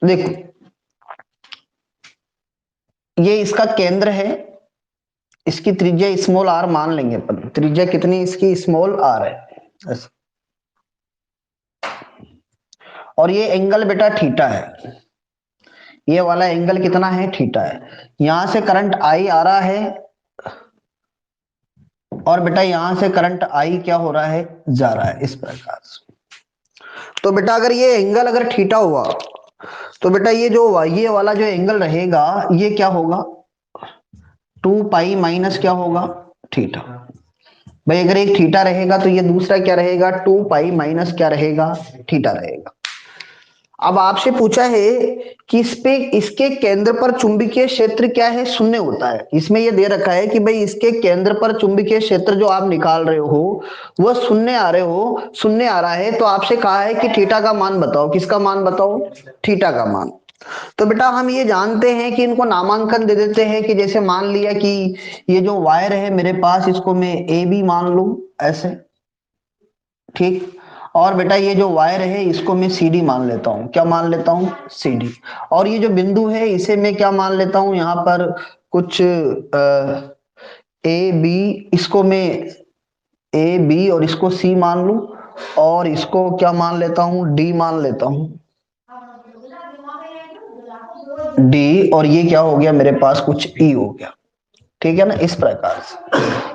देखो ये इसका केंद्र है, इसकी त्रिज्या स्मॉल आर मान लेंगे अपन। त्रिज्या कितनी इसकी? स्मॉल आर है ऐसा। और ये एंगल बेटा थीटा है, ये वाला एंगल कितना है? थीटा है। यहां से करंट आई आ रहा है और बेटा यहां से करंट आई क्या हो रहा है? जा रहा है, इस प्रकार से। तो बेटा अगर ये एंगल अगर थीटा हुआ तो बेटा ये जो ये वाला जो एंगल रहेगा ये क्या होगा? 2 पाई माइनस क्या होगा? थीटा। भाई अगर एक थीटा रहेगा तो ये दूसरा क्या रहेगा? 2 पाई माइनस क्या रहेगा? थीटा रहेगा। अब आपसे पूछा है कि इस पे इसके केंद्र पर चुंबकीय क्षेत्र क्या है? शून्य होता है। इसमें ये दे रखा है कि भाई इसके केंद्र पर चुंबकीय क्षेत्र जो आप निकाल रहे हो वह शून्य आ रहे हो, शून्य आ रहा है। तो आपसे कहा है कि थीटा का मान बताओ। किसका मान बताओ? थीटा का मान। तो बेटा हम ये जानते हैं कि इनको नामांकन दे देते हैं कि जैसे मान लिया कि ये जो वायर है मेरे पास इसको मैं ए बी मान लूं ऐसे, ठीक। और बेटा ये जो वायर है इसको मैं सी डी मान लेता हूं। क्या मान लेता हूं? C D. और ये जो बिंदु है इसे मैं क्या मान लेता हूं? यहां पर कुछ ए बी, इसको मैं ए बी और इसको सी मान लूं और इसको क्या मान लेता हूं? डी मान लेता हूं। डी और ये क्या हो गया मेरे पास? कुछ ई हो गया, ठीक है ना, इस प्रकार से।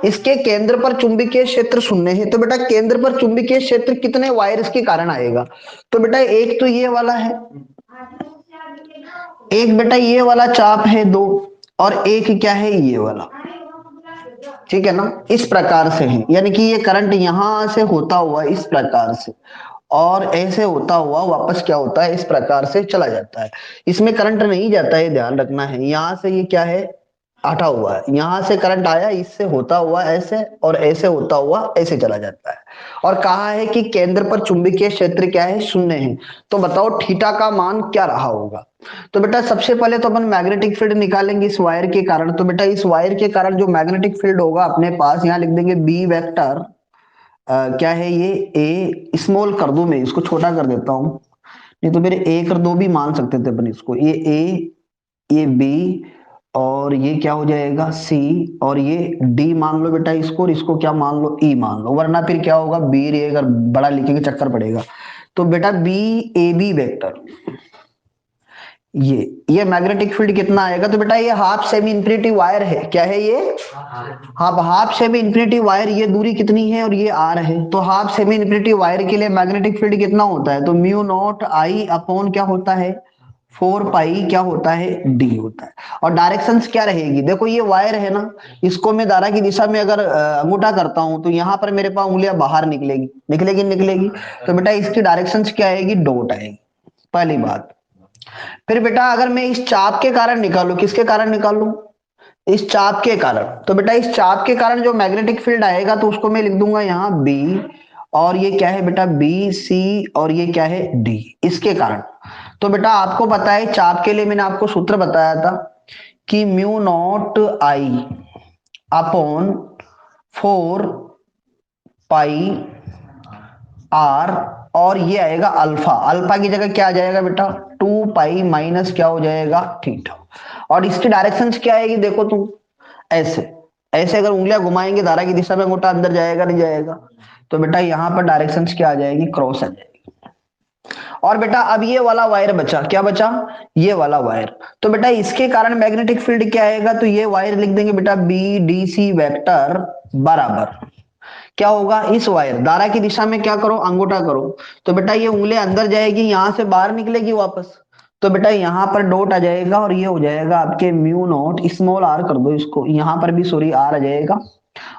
इसके केंद्र पर चुंबकीय क्षेत्र शून्य है। तो बेटा केंद्र पर चुंबकीय क्षेत्र कितने वायर्स के कारण आएगा? तो बेटा एक तो ये वाला है, एक बेटा ये वाला चाप है दो, और एक क्या है? ये वाला, ठीक है ना, इस प्रकार से है। यानी कि ये करंट यहां से होता हुआ इस प्रकार से और ऐसे होता हुआ वापस क्या होता है? इस प्रकार से चला जाता है। इसमें करंट नहीं जाता है, ध्यान रखना है। यहां से ये क्या है? हटा हुआ है। यहां से करंट आया, इससे होता हुआ ऐसे और ऐसे होता हुआ ऐसे चला जाता है। और कहा है कि केंद्र पर चुंबकीय क्षेत्र क्या है? शून्य है। तो बताओ थीटा का मान क्या रहा होगा? तो बेटा सबसे पहले तो अपन मैग्नेटिक फील्ड निकालेंगे इस वायर के कारण। तो बेटा इस वायर के कारण जो मैग्नेटिक फील्ड होगा अपने पास, यहां लिख देंगे बी वेक्टर। क्या है ये? ए स्मॉल कर दूं, मैं इसको छोटा कर देता हूं, नहीं तो मेरे ए कर दो भी मान सकते थे अपन इसको। ये ए, ये बी और ये क्या हो जाएगा? सी और ये डी मान लो बेटा इसको, और इसको क्या मान लो? ई मान लो, वरना फिर क्या होगा? बी रहेगा, बड़ा लिखेंगे चक्कर पड़ेगा। तो बेटा बी ए बी वेक्टर, ये मैग्नेटिक फील्ड कितना आएगा? तो बेटा ये हाफ सेमी इंफिनिटी वायर है। क्या है ये? हाँ, हाफ सेमी इंफिनिटी वायर। ये दूरी कितनी है? और ये आर है। तो हाफ सेमी इंफिनिटी वायर के लिए मैग्नेटिक फील्ड कितना होता है? तो म्यू नॉट आई अपॉन क्या होता है? 4 पाई क्या होता है? डी होता है। और डायरेक्शंस क्या रहेगी? देखो ये वायर है ना, इसको मैं धारा की दिशा में अगर अंगूठा करता हूं तो यहां पर मेरे पास उंगलियां बाहर निकलेगी, निकलेगी निकलेगी। तो बेटा इसकी डायरेक्शंस क्या आएगी? डॉट आएगी, पहली बात। फिर बेटा अगर मैं इस चाप के कारण निकालू, किसके कारण निकालू? इस चाप के कारण। तो बेटा इस चाप के कारण जो मैग्नेटिक फील्ड आएगा तो उसको मैं लिख दूंगा यहां बी, और ये क्या है बेटा? बी सी, और ये क्या है? डी, इसके कारण। तो बेटा आपको पता है चाप के लिए मैंने आपको सूत्र बताया था कि mu naught I upon 4 pi R, और ये आएगा अल्फा। अल्फा की जगह क्या आ जाएगा बेटा? 2 पाई माइनस क्या हो जाएगा? थीटा। और इसकी डायरेक्शन क्या आएगी? देखो तुम ऐसे, ऐसे अगर उंगलियां घुमाएंगे धारा की दिशा में अंगूठा अंदर जाएगा नहीं जाएगा? तो बेटा यहां पर डायरेक्शन क्या आ जाएगी? क्रॉस आ जाएगी। और बेटा अब ये वाला वायर बचा, क्या बचा? ये वाला वायर। तो बेटा इसके कारण मैग्नेटिक फील्ड क्या आएगा? तो ये वायर लिख देंगे बेटा बी डी सी वेक्टर बराबर क्या होगा? इस वायर धारा की दिशा में क्या करो? अंगूठा करो। तो बेटा ये उंगली अंदर जाएगी, यहां से बाहर निकलेगी वापस। तो बेटा यहां पर डॉट आ जाएगा और ये हो जाएगा आपके म्यू नॉट, स्मॉल आर कर दो इसको, यहां पर भी सॉरी आर आ जाएगा,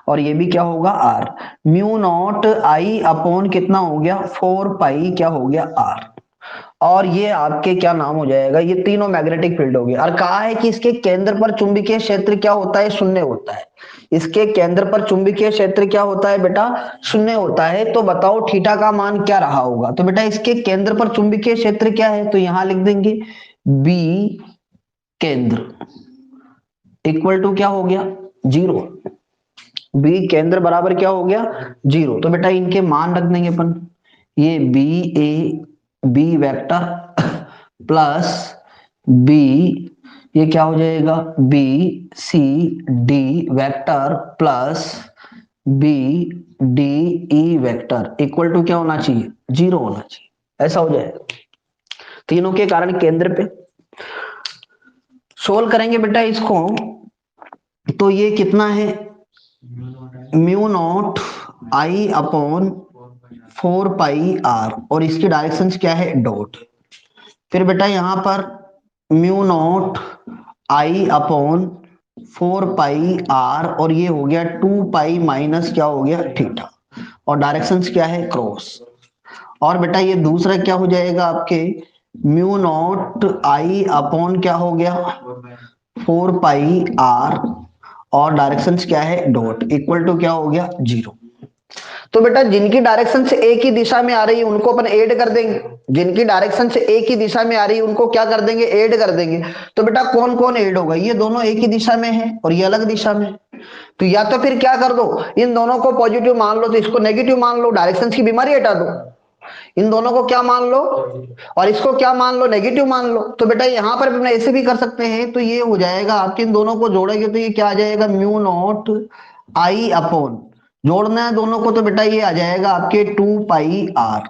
और ये भी क्या होगा? R. Mu naught I upon कितना हो गया? 4 पाई क्या हो गया? आर। और ये आपके क्या नाम हो जाएगा? ये तीनों मैग्नेटिक फील्ड हो गए। और कहा है कि इसके केंद्र पर चुंबकीय क्षेत्र क्या होता है? शून्य होता है। इसके केंद्र पर चुंबकीय क्षेत्र क्या होता है बेटा? शून्य होता है। तो बताओ थीटा का मान क्या रहा होगा? तो बेटा इसके केंद्र पर चुंबकीय क्षेत्र क्या है? तो यहां लिख देंगे बी केंद्र इक्वल टू क्या हो गया? 0। बी केंद्र बराबर क्या हो गया? 0। तो बेटा इनके मान रख देंगे अपन, ये B A B vector plus B, ये क्या हो जाएगा, B C D vector plus B D E vector equal to क्या होना चाहिए, 0 होना चाहिए, ऐसा हो जाएगा। तीनों के कारण केंद्र पे सोल्व करेंगे बेटा इसको, तो ये कितना है, mu naught I upon 4 pi R, और इसकी डायरेक्शन क्या है, डॉट। फिर बेटा यहां पर mu naught I upon 4 pi R, और ये हो गया 2 पाई माइनस क्या हो गया, थीटा, और डायरेक्शन क्या है, क्रॉस। और बेटा ये दूसरा क्या हो जाएगा आपके, म्यू नॉट आई अपॉन क्या हो गया, 4 पाई आर, और डायरेक्शन क्या है, डॉट, इक्वल टू क्या हो गया, 0। तो बेटा जिनकी डायरेक्शन से एक ही दिशा में आ रही है उनको अपन ऐड कर देंगे, जिनकी डायरेक्शन से एक ही दिशा में आ रही है उनको क्या कर देंगे, ऐड कर देंगे। तो बेटा कौन कौन ऐड होगा, ये दोनों एक ही दिशा में है और ये अलग दिशा में है। तो या तो फिर क्या कर दो, इन दोनों को पॉजिटिव मान लो तो इसको नेगेटिव मान लो, डायरेक्शन की बीमारी हटा दो। इन दोनों को क्या मान लो और इसको क्या मान लो, नेगेटिव मान लो। तो बेटा यहां पर अपने ऐसे भी कर सकते हैं, तो ये हो जाएगा आपके, इन दोनों को जोड़ेंगे तो ये क्या आ जाएगा, म्यू नॉट आई अपॉन, जोड़ना है दोनों को तो बेटा ये आ जाएगा आपके 2 पाई आर।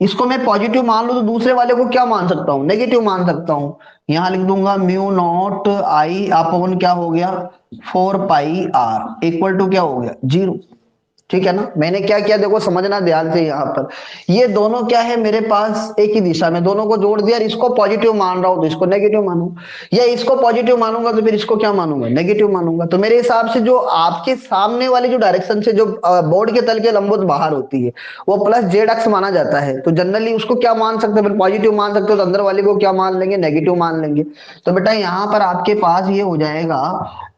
इसको मैं पॉजिटिव मान लूं तो दूसरे वाले को क्या मान सकता हूं, नेगेटिव मान सकता हूं। यहां लिख दूंगा म्यू नॉट आई अपॉन क्या हो गया, 4 पाई आर इक्वल टू क्या हो गया, 0। ठीक है ना, मैंने क्या किया देखो समझना ध्यान से, यहां पर ये दोनों क्या है मेरे पास एक ही दिशा में, दोनों को जोड़ दिया, और इसको पॉजिटिव मान रहा हूं तो इसको नेगेटिव मानू, या इसको पॉजिटिव मानूंगा तो फिर इसको क्या मानूंगा, नेगेटिव मानूंगा। तो मेरे हिसाब से जो आपके सामने वाली जो डायरेक्शन से जो बोर्ड के तल के लंबवत बाहर होती है वो प्लस जेड अक्स माना जाता है, तो जनरली उसको क्या मान सकते हैं, पॉजिटिव मान सकते हो, तो अंदर वाले को क्या मान लेंगे, नेगेटिव मान लेंगे। तो बेटा यहाँ पर आपके पास ये हो जाएगा,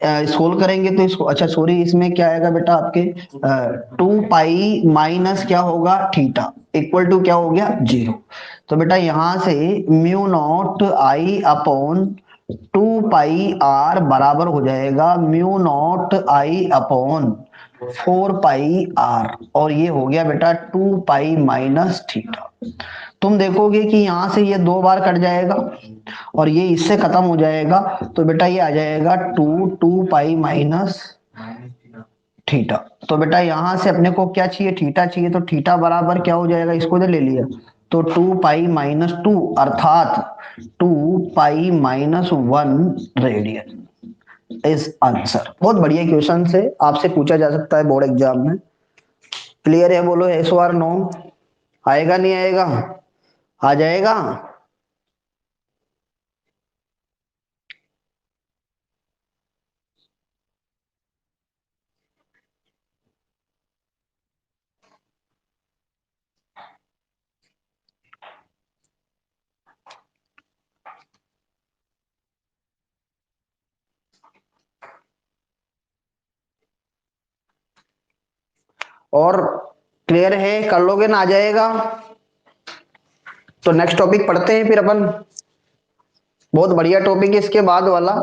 सोल्व करेंगे तो इसको, अच्छा सॉरी इसमें क्या आएगा बेटा आपके 2 पाई माइनस क्या होगा, थीटा इक्वल टू क्या हो गया, 0। तो बेटा यहां से mu naught I upon 2 pi R बराबर हो जाएगा mu naught I upon 4 pi R, और ये हो गया बेटा 2 पाई माइनस थीटा। तुम देखोगे कि यहां से ये 2 बार कट जाएगा और ये इससे खत्म हो जाएगा, तो बेटा ये आ जाएगा 2 पाई माइनस थीटा। तो बेटा यहां से अपने को क्या चाहिए, थीटा चाहिए, तो थीटा बराबर क्या हो जाएगा, इसको इधर ले लिया तो 2 पाई माइनस 2, अर्थात 2 pi minus 1 radian is answer. बहुत बढ़िया क्वेश्चन से आपसे पूछा जा सकता है बोर्ड एग्जाम में। क्लियर है, बोलो यस और नो, आएगा नहीं आएगा, आ जाएगा। और क्लियर है, कर लोगे ना, आ जाएगा। तो नेक्स्ट टॉपिक पढ़ते हैं फिर अपन, बहुत बढ़िया टॉपिक है इसके बाद वाला।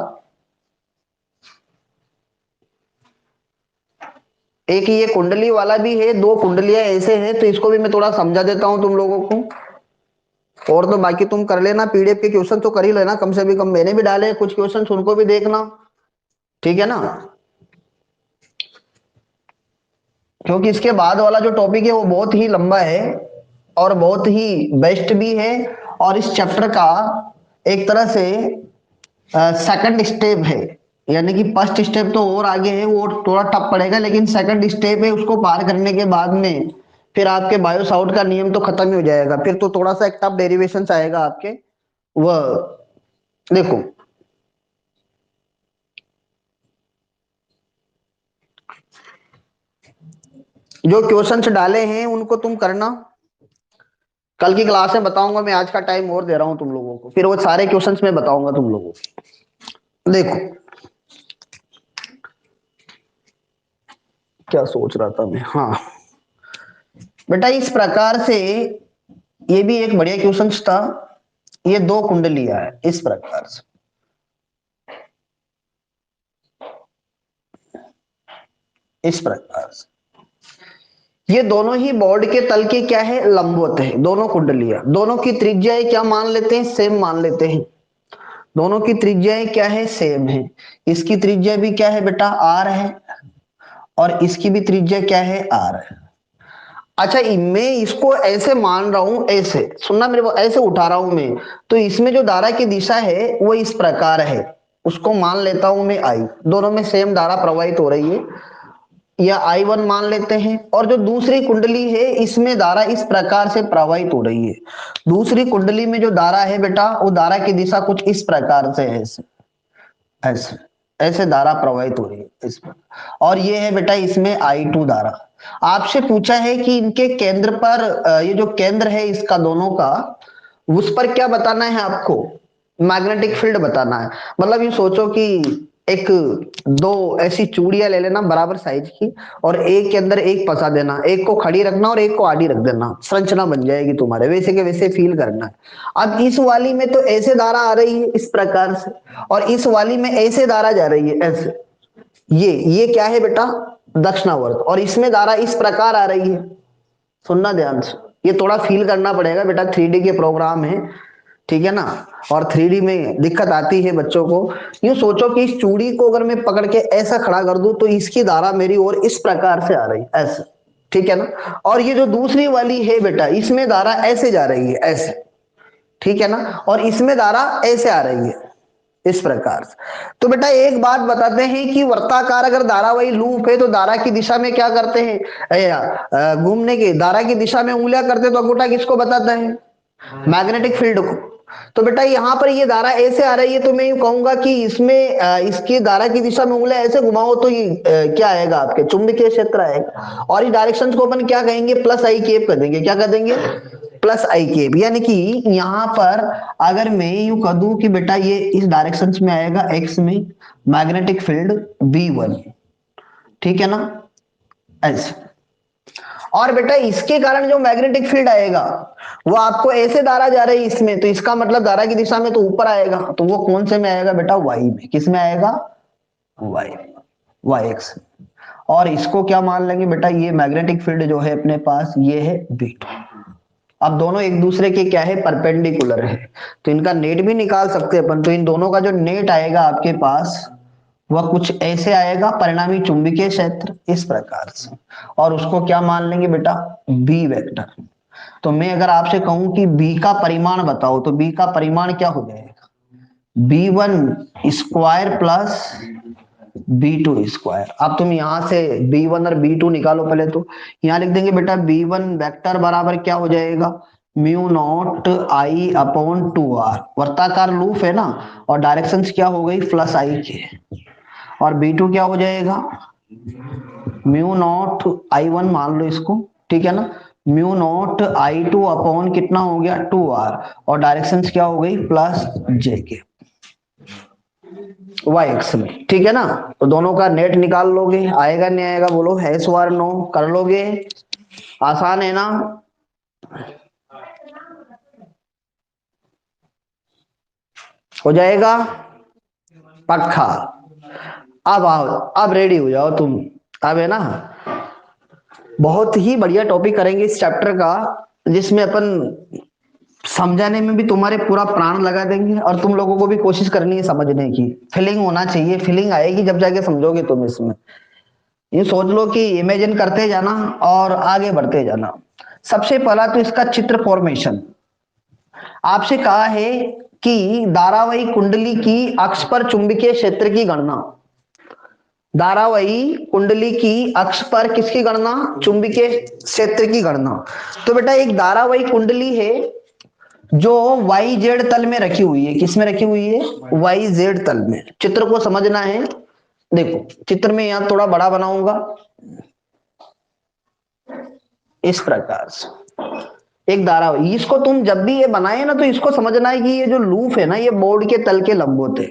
एक ये कुंडली वाला भी है, 2 कुंडलियां ऐसे हैं, तो इसको भी मैं थोड़ा समझा देता हूं तुम लोगों को। और तो बाकी तुम कर लेना, पीडीएफ के क्वेश्चन तो कर ही लेना, कम से भी कम मैंने भी डाले कुछ क्वेश्चन, उनको भी देखना, ठीक है ना। क्योंकि इसके बाद वाला जो टॉपिक है वो बहुत ही लंबा है और बहुत ही बेस्ट भी है, और इस चैप्टर का एक तरह से सेकंड स्टेप है, यानी कि फर्स्ट स्टेप तो और आगे है, वो थोड़ा टफ पड़ेगा, लेकिन सेकंड स्टेप है, उसको पार करने के बाद में फिर आपके बायो साउट का नियम तो खत्म ही हो जाएगा, फिर तो थोड़ा सा एक टफ डेरिवेशन आएगा आपके। वह देखो, जो क्वेश्चंस डाले हैं उनको तुम करना, कल की क्लास में बताऊंगा मैं, आज का टाइम और दे रहा हूं तुम लोगों को, फिर वो सारे क्वेश्चंस मैं बताऊंगा तुम लोगों को। देखो क्या सोच रहा था मैं, हाँ बेटा इस प्रकार से, ये भी एक बढ़िया क्वेश्चन था। ये 2 कुंडलियां है इस प्रकार से, इस प्रकार से ये दोनों ही बोर्ड के तल के क्या है, लंबवत है, दोनों कुंडलियां, दोनों की त्रिज्याएं क्या मान लेते हैं, सेम मान लेते हैं। दोनों की त्रिज्याएं क्या है, सेम है। इसकी त्रिज्या भी क्या है बेटा, आर है, और इसकी भी त्रिज्या क्या है, आर है। अच्छा, मैं इसको ऐसे मान रहा हूं, ऐसे सुनना मेरे को, ऐसे उठा रहा हूं मैं, तो इसमें जो धारा की दिशा है वो इस प्रकार है, उसको मान लेता हूं मैं आई, दोनों में सेम धारा प्रवाहित हो रही है, या I1 मान लेते हैं। और जो दूसरी कुंडली है इसमें धारा इस प्रकार से प्रवाहित हो रही है। दूसरी कुंडली में जो धारा है बेटा, वो धारा की दिशा कुछ इस प्रकार से है, ऐसे ऐसे ऐसे धारा प्रवाहित हो रही है इस पर। और ये है बेटा इसमें I2 धारा। आपसे पूछा है कि इनके केंद्र पर ये जो केंद्र है इसका दोनों का, उस पर क्या बताना है आपको, मैग्नेटिक फील्ड बताना है। मतलब ये सोचो कि एक दो ऐसी चूड़ियां ले लेना बराबर साइज की, और एक के अंदर एक फंसा देना, एक को खड़ी रखना और एक को आड़ी रख देना, संरचना बन जाएगी तुम्हारे, वैसे के वैसे फील करना है। अब इस वाली में तो ऐसे धारा आ रही है इस प्रकार से, और इस वाली में ऐसे धारा जा रही है ऐसे, ये क्या है बेटा, दक्षिणावर्त, और इसमें धारा इस प्रकार आ रही है। सुनना ध्यान से, ये थोड़ा फील करना पड़ेगा बेटा, 3D के प्रोग्राम है, ठीक है ना। और 3D में दिक्कत आती है बच्चों को। यूं सोचो कि इस चूड़ी को अगर मैं पकड़ के ऐसा खड़ा कर दूं तो इसकी धारा मेरी ओर इस प्रकार से आ रही है, ऐसे, ठीक है ना। और ये जो दूसरी वाली है बेटा, इसमें धारा ऐसे जा रही है, ऐसे, ठीक है ना, और इसमें धारा ऐसे आ रही है इस प्रकार से। तो बेटा एक बात बताते हैं कि वर्ताकार अगर धारावाही लूप है तो धारा की दिशा में क्या करते हैं, घूमने की धारा की दिशा में उंगलियां करते, तो अंगूठा किसको बताता है, मैग्नेटिक फील्ड को। तो बेटा यहाँ पर ये धारा ऐसे आ रही है, तो मैं यूं कहूंगा कि इसमें इसकी धारा की दिशा में उंगलियां ऐसे घुमाओ तो ये क्या आएगा, आपके चुंबकीय क्षेत्र आएगा। और इस डायरेक्शन को अपन क्या कहेंगे, प्लस आई केप कर देंगे, क्या कर देंगे, प्लस आई केप। यानी कि यहाँ पर अगर मैं यूं कह दूं कि बेटा ये इस डायरेक्शन में आएगा, एक्स में मैग्नेटिक फील्ड V1, ठीक है ना, ऐसे। और बेटा इसके कारण जो मैग्नेटिक फील्ड आएगा वो आपको ऐसे धारा जा रही है इसमें, तो इसका मतलब धारा की दिशा में तो ऊपर आएगा, तो वो कौन से में आएगा बेटा, वाई में। किस में आएगा, वाई, वाई एक्स। और इसको क्या मान लेंगे बेटा, ये मैग्नेटिक फील्ड जो है अपने पास ये है B2। अब दोनों एक दूसरे के क्या है, परपेंडिकुलर है, तो इनका नेट भी निकाल सकते हैं अपन। तो इन दोनों का जो नेट आएगा आपके पास वह कुछ ऐसे आएगा, परिणामी चुंबकीय क्षेत्र इस प्रकार से, और उसको क्या मान लेंगे बेटा, बी वेक्टर। तो मैं अगर आपसे कहूं कि बी का परिमाण बताओ, तो बी का परिमाण क्या हो जाएगा, B1 square plus B2 square. अब तुम यहां से B1 और B2 निकालो पहले, तो यहां लिख देंगे बेटा B1 वेक्टर बराबर क्या हो जाएगा, mu not I upon 2R, वर्ताकार लूप है ना, और डायरेक्शंस क्या हो गई, प्लस आई के। और B2 क्या हो जाएगा, म्यू नॉट I1 मान लो इसको, ठीक है ना, म्यू नॉट I2 अपॉन कितना हो गया, 2R, और डायरेक्शंस क्या हो गई, प्लस जे के वाई एक्स में, ठीक है ना। तो दोनों का नेट निकाल लोगे, आएगा नहीं आएगा बोलो, है सवार नो, कर लोगे, आसान है ना। हो जाएगा पक्का। अब आओ, अब रेडी हो जाओ तुम, अब है ना, बहुत ही बढ़िया टॉपिक करेंगे इस चैप्टर का, जिसमें अपन समझाने में भी तुम्हारे पूरा प्राण लगा देंगे, और तुम लोगों को भी कोशिश करनी है समझने की, फीलिंग होना चाहिए, फीलिंग आएगी जब जाके समझोगे तुम इसमें। ये सोच लो कि इमेजिन करते जाना और आगे बढ़ते जाना। सबसे पहला तो इसका चित्र फॉर्मेशन। आपसे कहा है कि धारावाही कुंडली की अक्ष पर चुंबकीय क्षेत्र की गणना, धारावाही कुंडली की अक्ष पर किसकी गणना, चुंबकीय क्षेत्र की गणना। तो बेटा एक धारावाही कुंडली है जो वाई जेड तल में रखी हुई है, किसमें रखी हुई है, वाई जेड तल में। चित्र को समझना है, देखो चित्र में यहां थोड़ा बड़ा बनाऊंगा इस प्रकार से, एक धारावाही, इसको तुम जब भी ये बनाए ना तो इसको समझना है कि ये जो लूप है ना ये बोर्ड के तल के लंबवत है,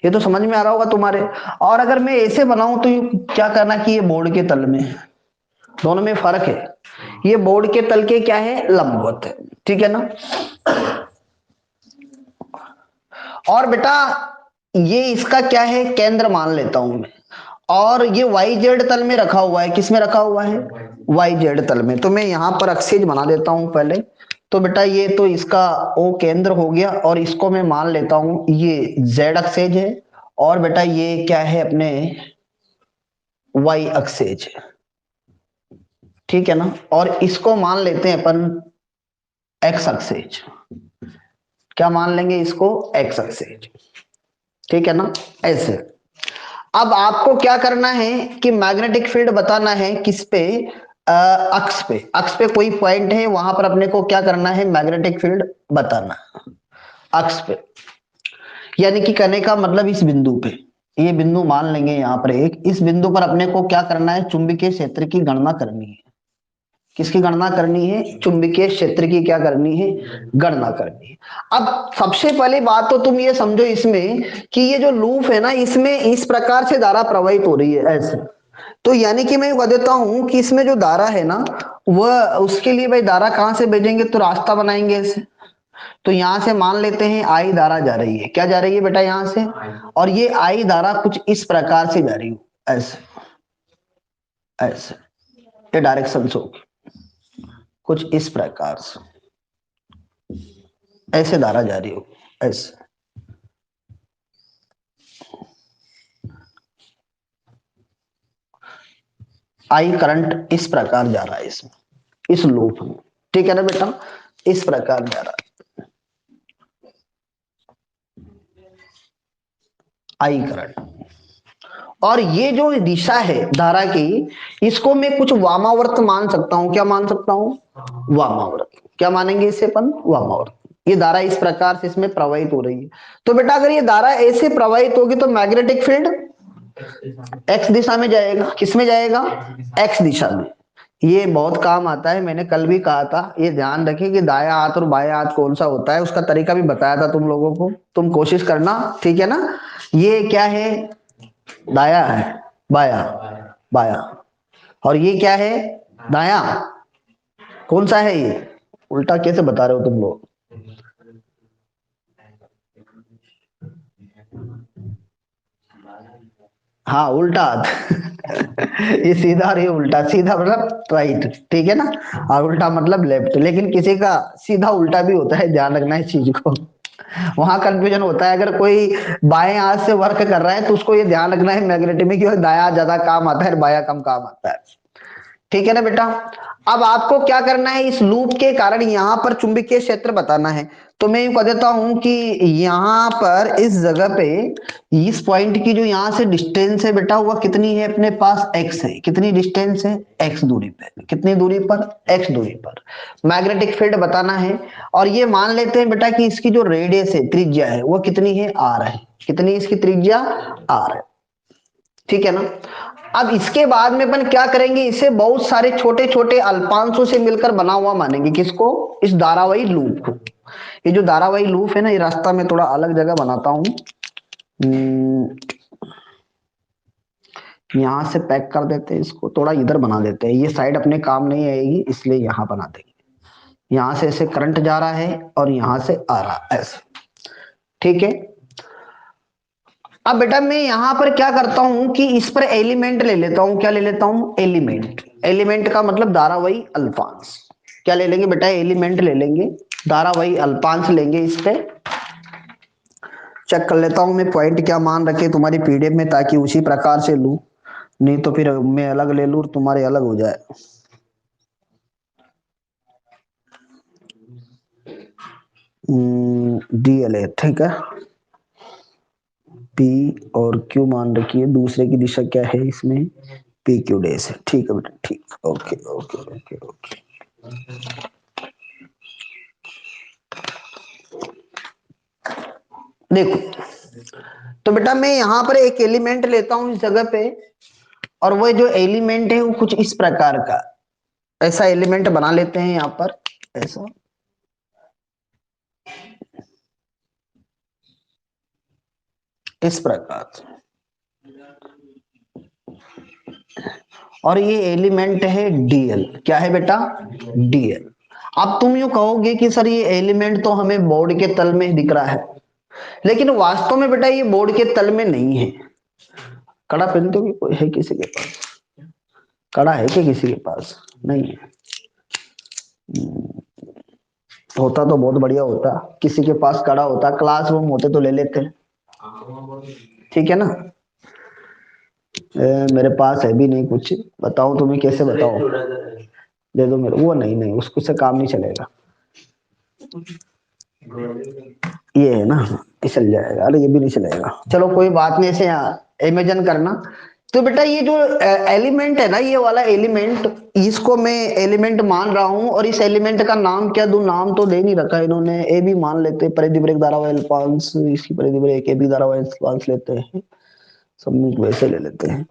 ये तो समझ में आ रहा होगा तुम्हारे। और अगर मैं ऐसे बनाऊं तो ये क्या करना कि ये बोर्ड के तल में है, दोनों में फर्क है, ये बोर्ड के तल के क्या है, लंबवत है, ठीक है ना। और बेटा ये इसका क्या है, केंद्र मान लेता हूं मैं, और ये वाई जेड तल में रखा हुआ है। किस में रखा हुआ है? वाई जेड तल में। तो मैं यहां पर अक्षेज बना देता हूं पहले। तो बेटा ये तो इसका ओ केंद्र हो गया, और इसको मैं मान लेता हूं ये जेड अक्षेज है, और बेटा ये क्या है अपने वाई अक्षेज, ठीक है ना। और इसको मान लेते हैं अपन एक्स अक्षेज। क्या मान लेंगे इसको? एक्स अक्षेज, ठीक है ना, ऐसे। अब आपको क्या करना है कि मैग्नेटिक फील्ड बताना है किस पे? अक्ष पे। अक्ष पे कोई पॉइंट है, वहां पर अपने को क्या करना है? मैग्नेटिक फील्ड बताना अक्ष पे। यानी कि कहने का मतलब इस बिंदु पे, ये बिंदु मान लेंगे यहां पर एक, इस बिंदु पर अपने को क्या करना है? चुंबकीय क्षेत्र की गणना करनी है। किसकी गणना करनी है? चुंबकीय क्षेत्र की क्या करनी है? गणना करनी है। अब सबसे पहली बात तो तुम ये समझो इसमें कि ये जो लूप है ना, इसमें इस प्रकार से धारा प्रवाहित हो रही है ऐसे। तो यानी कि मैं बता देता हूं कि इसमें जो धारा है ना, वह उसके लिए भाई धारा कहां से भेजेंगे? तो रास्ता बनाएंगे ऐसे। तो यहां से मान लेते हैं आई धारा जा रही है। क्या जा रही है बेटा? यहां से। और ये आई धारा कुछ इस प्रकार से जा रही हो ऐसे, ऐसे ये डायरेक्शन होगी कुछ इस प्रकार से, ऐसे धारा जा रही हो ऐसे। आई करंट इस प्रकार जा रहा है इसमें, इस लूप में, ठीक है ना बेटा, इस प्रकार जा रहा है आई करंट। और ये जो दिशा है धारा की, इसको मैं कुछ वामावर्त मान सकता हूं। क्या मान सकता हूं? वामावर्त। क्या मानेंगे इसे अपन? वामावर्त। ये धारा इस प्रकार से इसमें प्रवाहित हो रही है। तो बेटा अगर ये धारा ऐसे प्रवाहित होगी तो मैग्नेटिक फील्ड एक्स दिशा में जाएगा। किस में जाएगा? एक्स दिशा में। ये बहुत काम आता है, मैंने कल भी कहा था। ये ध्यान रखिए कि दायां हाथ और बायां हाथ कौन सा होता है, उसका तरीका भी बताया था तुम लोगों को। तुम कोशिश करना, ठीक है ना। ये क्या है? दाया है, बाया, बाया। और ये क्या है? दाया। कौन सा है ये? उल्टा कैसे बता रहे हो तुम लोग? हाँ, उल्टा हाथ। ये सीधा और ये उल्टा। सीधा मतलब राइट, ठीक है ना, और उल्टा मतलब लेफ्ट। लेकिन किसी का सीधा उल्टा भी होता है, ध्यान रखना इस चीज को। वहां कंफ्यूजन होता है। अगर कोई बाएं हाथ से वर्क कर रहा है तो उसको ये ध्यान रखना है मैग्नेटिक में कि दाया ज्यादा काम आता है, बाया कम काम आता है, ठीक है ना बेटा। अब आपको क्या करना है? इस लूप के कारण यहां पर चुंबकीय क्षेत्र बताना है। तो मैं यूं कह देता हूं कि यहां पर इस जगह पे, इस पॉइंट की जो यहां से डिस्टेंस है बेटा, वह कितनी है अपने पास? एक्स है। कितनी डिस्टेंस है? एक्स दूरी पे। कितनी दूरी पर? एक्स दूरी पर मैग्नेटिक फील्ड बताना है। और ये मान लेते हैं बेटा कि इसकी जो रेडियस है, त्रिज्या है, वो कितनी है? आर है। कितनी इसकी त्रिज्या? आर है, ठीक है ना। अब इसके बाद में अपन क्या करेंगे? इसे बहुत सारे छोटे छोटे अल्पांशों से मिलकर बना हुआ मानेंगे। किसको? इस धारावाही लूप को। ये जो धारावाही लूप है ना, ये रास्ता में थोड़ा अलग जगह बनाता हूं। यहां से पैक कर देते हैं इसको, थोड़ा इधर बना देते हैं। ये साइड अपने काम नहीं आएगी, इसलिए यहां बना देंगे। यहां से ऐसे करंट जा रहा है और यहां से आ रहा है ऐसे, ठीक है। अब बेटा मैं यहां पर क्या करता हूं कि इस पर एलिमेंट ले लेता हूं। क्या ले लेता हूं? एलिमेंट। एलिमेंट का मतलब धारावाही अल्पांश। क्या ले लेंगे बेटा? एलिमेंट ले लेंगे, धारावाही अल्पांश लेंगे इस पे। चेक कर लेता हूं मैं पॉइंट क्या मान रखे तुम्हारी पीडीएफ में, ताकि उसी प्रकार से लूं, नहीं तो फिर मैं अलग ले लूं तुम्हारे अलग हो जाए। डीएलए, ठीक है। पी और क्यू मान रखिए, दूसरे की दिशा क्या है इसमें? पी क्यू डैश है, ठीक है बेटा, ठीक। Okay okay okay okay. देखो, तो बेटा मैं यहां पर एक एलिमेंट लेता हूं इस जगह पे, और वो जो एलिमेंट है वो कुछ इस प्रकार का, ऐसा एलिमेंट बना लेते हैं यहां पर ऐसा। इस प्रकार से। और ये एलिमेंट है डीएल। क्या है बेटा? डीएल। अब तुम यूं कहोगे कि सर ये एलिमेंट तो हमें बोर्ड के तल में दिख रहा है, लेकिन वास्तव में बेटा ये बोर्ड के तल में नहीं है। कड़ा पहनते हो कोई है किसी के पास? कड़ा है क्या किसी के पास? नहीं है। होता तो बहुत बढ़िया होता, किसी के पास कड़ा होता, क्लासरूम होते तो ले लेते। ठीक है ना। मेरे पास है भी नहीं कुछ, बताओ तुम्हें कैसे बताओ? दे दो मेरे, वो नहीं नहीं उसको से काम नहीं चलेगा। ये है ना, ये चल जाएगा। अरे ये भी नहीं चलेगा, चलो कोई बात नहीं, ऐसे इमेजिन करना। तो बेटा ये जो एलिमेंट है ना, ये वाला एलिमेंट, इसको मैं एलिमेंट मान रहा हूं, और इस एलिमेंट का नाम क्या दूं? नाम तो दे नहीं रखा इन्होंने, ए भी मान लेते, परिधिब्रेक धारावाही अल्पांश, इसकी परिधिब्रेक ए बी धारावाही अल्पांश लेते हैं, सब में वैसे ले लेते हैं।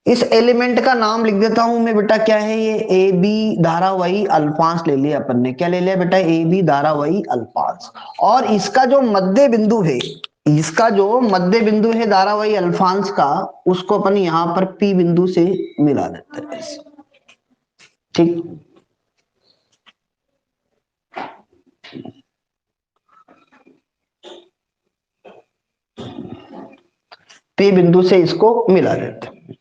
इस एलिमेंट का नाम लिख देता हूं मैं बेटा, क्या है ये? ए बी धारावाही अल्पांश ले लिया अपन ने। क्या ले लिया बेटा? ए बी धारावाही अल्पांश। और इसका जो मध्य बिंदु है, इसका जो मध्य बिंदु है धारावाही अल्पांश का, उसको अपन यहां पर पी बिंदु से मिला देते हैं। ठीक, पी बिंदु से इसको मिला देते हैं।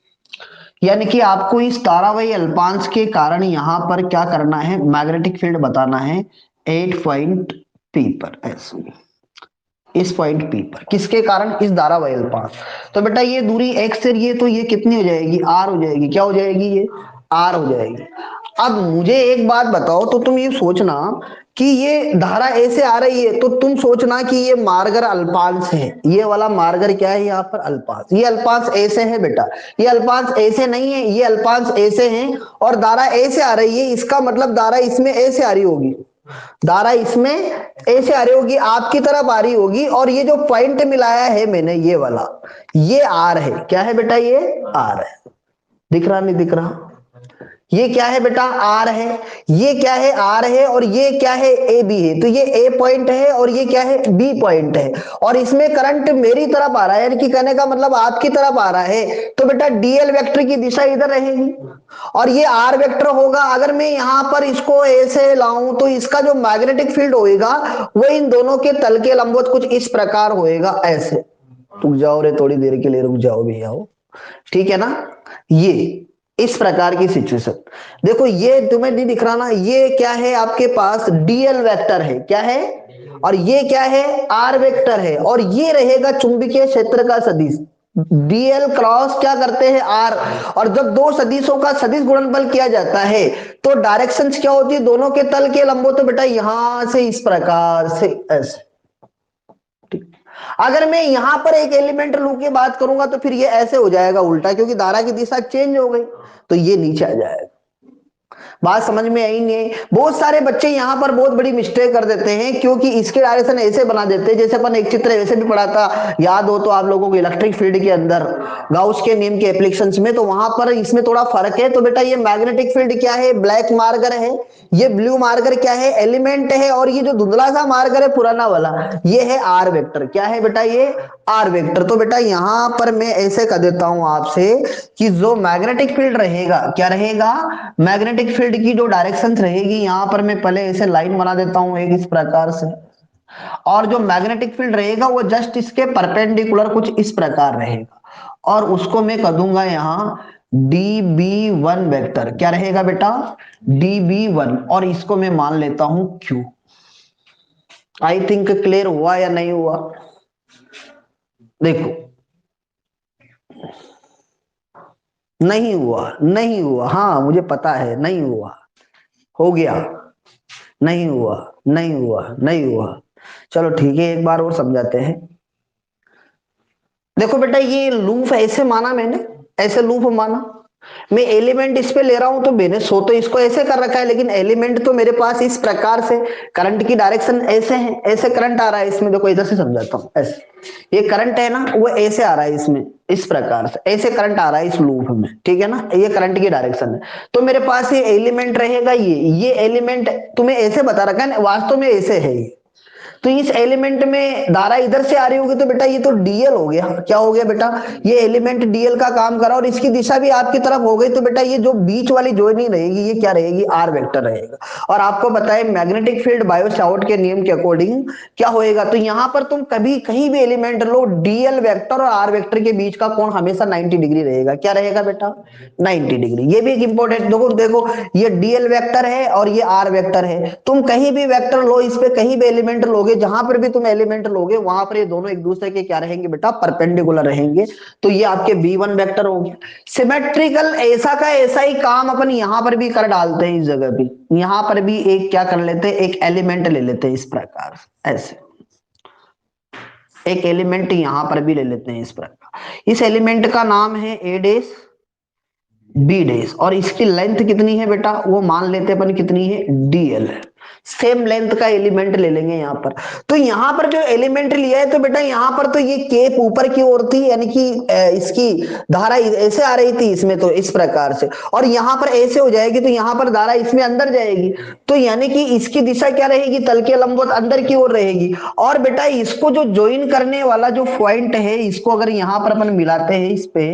यानी कि आपको इस धारावाही अल्पांश के कारण यहां पर क्या करना है? मैग्नेटिक फील्ड बताना है 8 पॉइंट पी पर, ऐसे इस पॉइंट पी पर, किसके कारण? इस धारावाही अल्पांश। तो बेटा ये दूरी x से, ये तो ये कितनी हो जाएगी? r हो जाएगी। क्या हो जाएगी? ये r हो जाएगी। अब मुझे एक बात बताओ, तो तुम ये सोचना कि ये धारा ऐसे आ रही है, तो तुम सोचना कि ये मार्गर अल्पांश है, ये वाला मार्गर क्या है यहाँ पर? अल्पांश। ये अल्पांश ऐसे है बेटा, ये अल्पांश ऐसे नहीं है, ये अल्पांश ऐसे हैं, और धारा ऐसे आ रही है, इसका मतलब धारा इसमें ऐसे आ रही होगी, धारा इसमें ऐसे आ रही होगी, आपकी तरफ आ रही होगी, और ये जो पॉइंट मिलाया है मैंने, ये वाला, ये आर है। क्या है बेटा? ये आर है। दिख रहा नहीं दिख रहा? ये क्या है बेटा? आर है। ये क्या है? आर है। और ये क्या है? ए बी है। तो ये ए पॉइंट है, और ये क्या है? बी पॉइंट है। और इसमें करंट मेरी तरफ आ रहा है, यानी कि कहने का मतलब आपकी तरफ आ रहा है, तो बेटा डीएल वेक्टर की दिशा इधर रहेगी, और ये आर वेक्टर होगा। अगर मैं यहां पर इसको ऐसे लाऊं, तो इसका जो मैग्नेटिक फील्ड होएगा वो इन दोनों के तल के लंबवत कुछ इस प्रकार होएगा, ऐसे। रुक जाओ रे, थोड़ी देर के लिए रुक जाओ भैया, ठीक है ना। ये इस प्रकार की सिचुएशन, देखो ये तुम्हें नहीं दिख रहा ना, ये क्या है आपके पास? डीएल वेक्टर है। क्या है? और ये क्या है? आर वेक्टर है। और ये रहेगा चुंबकीय क्षेत्र का सदिश, डीएल क्रॉस क्या करते हैं? आर। और जब दो सदिशों का सदिश गुणनफल किया जाता है, तो डायरेक्शंस क्या होती है दोनों के तल के लंबवत? तो बेटा यहां से इस प्रकार से, ऐसे। अगर मैं यहां पर एक एलिमेंट लू की बात करूंगा, तो फिर ये ऐसे हो जाएगा उल्टा, क्योंकि धारा की दिशा चेंज हो गई, तो ये नीचे आ जाएगा। बात समझ में आई नहीं? बहुत सारे बच्चे यहां पर बहुत बड़ी मिस्टेक कर देते हैं, क्योंकि इसके डायरेक्शन ऐसे बना देते हैं, जैसे अपन एक चित्र ऐसे भी पढ़ा था, याद हो तो आप लोगों को, इलेक्ट्रिक फील्ड के अंदर गाउस के नियम के एप्लीकेशंस में, तो वहां पर इसमें थोड़ा फर्क है। तो बेटा ये मैग्नेटिक फील्ड क्या है? ब्लैक मार्कर है। ये ब्लू मार्कर क्या है? एलिमेंट है। और ये जो धुंधला सा मार्कर है पुराना वाला, ये है आर वेक्टर। क्या है बेटा? ये आर वेक्टर। तो बेटा यहां पर मैं ऐसे कर देता हूं आपसे कि जो मैग्नेटिक फील्ड रहेगा, क्या रहेगा? मैग्नेटिक फील्ड की जो डायरेक्शन रहेगी, यहां पर मैं पहले ऐसे लाइन बना देता हूं एक इस प्रकार से, और जो मैग्नेटिक फील्ड रहेगा वो जस्ट इसके परपेंडिकुलर कुछ इस प्रकार रहेगा, और उसको मैं कर दूंगा यहां db1 वेक्टर। क्या रहेगा बेटा? db1। और इसको मैं मान लेता हूं q। आई थिंक क्लियर हुआ या नहीं हुआ? देखो, नहीं हुआ, नहीं हुआ, हाँ मुझे पता है नहीं हुआ, हो गया, नहीं हुआ, नहीं हुआ, नहीं हुआ। चलो ठीक है, एक बार और समझाते हैं। देखो बेटा ये लूप ऐसे माना मैंने, ऐसे लूप माना, मैं एलिमेंट इस पे ले रहा हूं, तो मैंने सो तो इसको ऐसे कर रखा है, लेकिन एलिमेंट तो मेरे पास इस प्रकार से, करंट की डायरेक्शन ऐसे है, ऐसे करंट आ रहा है इसमें। देखो इधर से समझाता हूं, ऐसे ये करंट है ना, वो ऐसे आ रहा है इसमें, इस प्रकार से ऐसे करंट आ रहा है इस लूप में, ठीक है ना, ये करंट की डायरेक्शन है। तो मेरे पास ये एलिमेंट रहेगा, ये एलिमेंट तुम्हें ऐसे बता रखा है, वास्तव में ऐसे है ये। तो इस एलिमेंट में धारा इधर से आ रही होगी तो बेटा ये तो डीएल हो गया। क्या हो गया बेटा, ये एलिमेंट डीएल का काम करा और इसकी दिशा भी आपकी तरफ हो गई, तो बेटा ये जो बीच वाली ज्वाइनिंग रहेगी ये क्या रहेगी, आर वेक्टर रहेगा। और आपको बताए मैग्नेटिक फील्ड बायो-सावर्ट के नियम के अकॉर्डिंग क्या होएगा, तो यहां पर तुम कभी कहीं भी एलिमेंट लो, डीएल वेक्टर और आर वेक्टर के बीच का कोण हमेशा 90 डिग्री रहेगा। क्या रहेगा बेटा, 90 डिग्री। ये भी एक इंपॉर्टेंट, देखो देखो ये डीएल वेक्टर है और ये आर वेक्टर है, तुम कहीं भी वेक्टर लो, इस पे कहीं भी एलिमेंट लोगे, जहां पर भी तुम एलिमेंट लोगे वहां पर ये दोनों एक दूसरे के क्या रहेंगे बेटा, परपेंडिकुलर रहेंगे। तो ये आपके V1 वेक्टर हो गया। सिमेट्रिकल ऐसा का ऐसा ही काम अपन यहां पर भी कर डालते हैं, इस जगह भी यहां पर भी एक क्या कर लेते हैं, एक एलिमेंट ले लेते हैं इस प्रकार, ऐसे एक एलिमेंट यहां पर भी ले लेते हैं इस प्रकार। इस एलिमेंट का नाम है ए डेस बी डेस, और इसकी लेंथ कितनी है बेटा, वो मान लेते अपन कितनी है, डीएल है। सेम लेंथ का एलिमेंट ले लेंगे यहां पर। तो यहां पर जो एलिमेंट लिया है तो बेटा यहां पर तो ये केप ऊपर की ओर थी, यानी कि इसकी धारा ऐसे आ रही थी इसमें, तो इस प्रकार से, और यहां पर ऐसे हो जाएगी तो यहां पर धारा इसमें अंदर जाएगी, तो यानी कि इसकी दिशा क्या रहेगी, तल के लंबवत अंदर की ओर रहेगी। और बेटा इसको जो ज्वाइन करने वाला जो पॉइंट है, इसको अगर यहां पर अपन मिलाते हैं इस पे,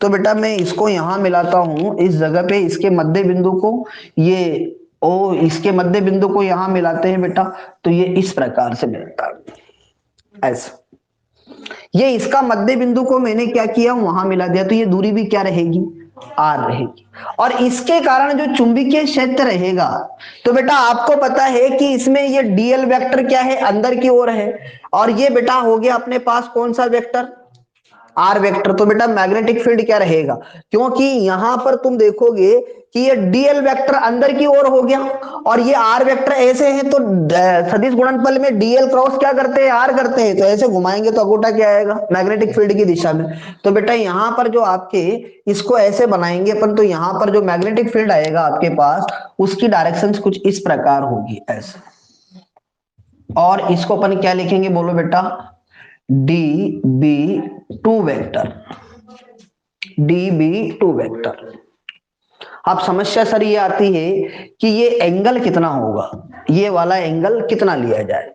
तो बेटा मैं इसको यहां मिलाता हूं इस जगह पे, इसके मध्य बिंदु को, ये ओ इसके मध्य बिंदु को यहां मिलाते हैं बेटा, तो ये इस प्रकार से मिलता है ऐसा। ये इसका मध्य बिंदु को मैंने क्या किया, वहां मिला दिया, तो ये दूरी भी क्या रहेगी, आर रहेगी। और इसके कारण जो चुंबकीय क्षेत्र रहेगा, तो बेटा आपको पता है कि इसमें ये डीएल वेक्टर क्या है, अंदर की ओर है, और ये बेटा हो गया अपने पास कौन सा वेक्टर, आर वेक्टर। तो बेटा मैग्नेटिक फील्ड क्या रहेगा, क्योंकि यहां पर तुम देखोगे कि ये डीएल वेक्टर अंदर की ओर हो गया और ये आर वेक्टर ऐसे हैं, तो सदिश गुणनफल में डीएल क्रॉस क्या करते हैं, आर करते हैं, तो ऐसे घुमाएंगे तो अगूटा क्या आएगा, मैग्नेटिक फील्ड की दिशा में। तो बेटा यहां पर जो आपके इसको ऐसे बनाएंगे अपन, तो यहां पर जो मैग्नेटिक फील्ड आएगा आपके पास, उसकी डायरेक्शन कुछ इस प्रकार होगी ऐसे। और इसको अपन क्या लिखेंगे बोलो बेटा, D B two vector, D B two vector. अब समस्या सर ये आती है कि ये एंगल कितना होगा, ये वाला एंगल कितना लिया जाए।